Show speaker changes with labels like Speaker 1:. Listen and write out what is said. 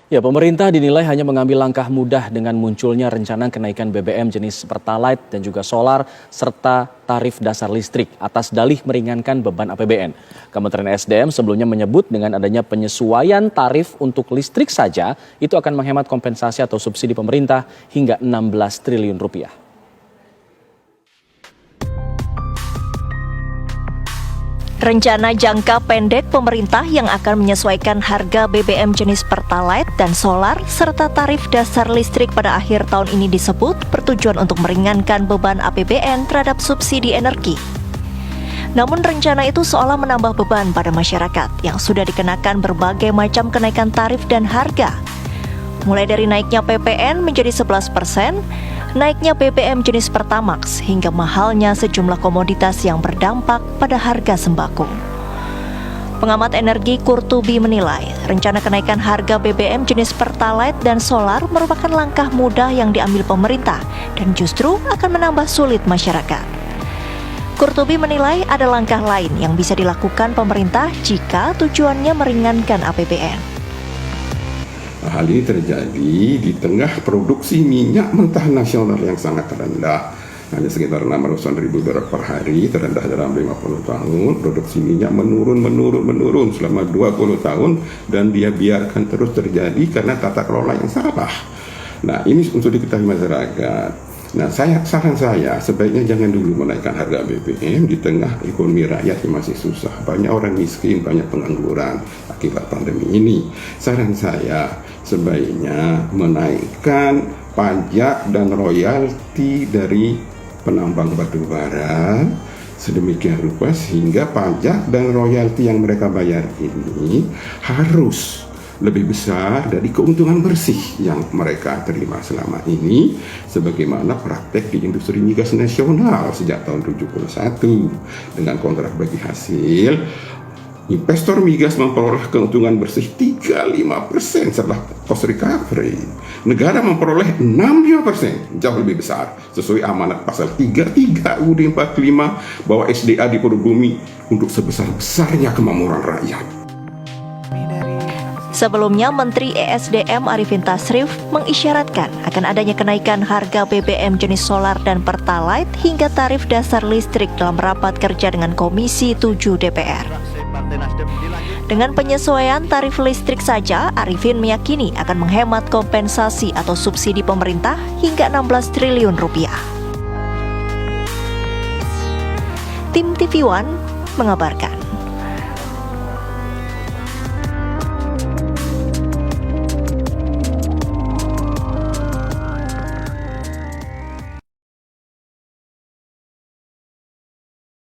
Speaker 1: Ya, pemerintah dinilai hanya mengambil langkah mudah dengan munculnya rencana kenaikan BBM jenis Pertalite dan juga solar serta tarif dasar listrik atas dalih meringankan beban APBN. Kementerian SDM sebelumnya menyebut dengan adanya penyesuaian tarif untuk listrik saja itu akan menghemat kompensasi atau subsidi pemerintah hingga 16 triliun rupiah.
Speaker 2: Rencana jangka pendek pemerintah yang akan menyesuaikan harga BBM jenis Pertalite dan solar serta tarif dasar listrik pada akhir tahun ini disebut bertujuan untuk meringankan beban APBN terhadap subsidi energi. Namun rencana itu seolah menambah beban pada masyarakat yang sudah dikenakan berbagai macam kenaikan tarif dan harga. Mulai dari naiknya PPN menjadi 11%, naiknya BBM jenis Pertamax hingga mahalnya sejumlah komoditas yang berdampak pada harga sembako. Pengamat energi Kurtubi menilai, rencana kenaikan harga BBM jenis Pertalite dan solar merupakan langkah mudah yang diambil pemerintah dan justru akan menambah sulit masyarakat. Kurtubi menilai ada langkah lain yang bisa dilakukan pemerintah jika tujuannya meringankan APBN.
Speaker 3: Hal ini terjadi di tengah produksi minyak mentah nasional yang sangat rendah, hanya sekitar 600.000 barel per hari, terendah dalam 50 tahun. Produksi minyak menurun selama 20 tahun dan dia biarkan terus terjadi karena tata kelola yang salah. Nah, ini untuk diketahui masyarakat. Nah, saran saya sebaiknya jangan dulu menaikkan harga BBM di tengah ekonomi rakyat yang masih susah. Banyak orang miskin, banyak pengangguran akibat pandemi ini. Saran saya sebaiknya menaikkan pajak dan royalti dari penambang batu bara sedemikian rupa sehingga pajak dan royalti yang mereka bayar ini harus lebih besar dari keuntungan bersih yang mereka terima selama ini, sebagaimana praktek di industri migas nasional sejak tahun 71 dengan kontrak bagi hasil. Investor migas memperoleh keuntungan bersih 35% setelah cost recovery. Negara memperoleh 65%, jauh lebih besar, sesuai amanat pasal 33 UUD 45 bahwa SDA di perut bumi untuk sebesar-besarnya kemakmuran rakyat.
Speaker 2: Sebelumnya, Menteri ESDM Arifin Tasrif mengisyaratkan akan adanya kenaikan harga BBM jenis solar dan Pertalite hingga tarif dasar listrik dalam rapat kerja dengan Komisi 7 DPR. Dengan penyesuaian tarif listrik saja, Arifin meyakini akan menghemat kompensasi atau subsidi pemerintah hingga 16 triliun rupiah. Tim TV One mengabarkan.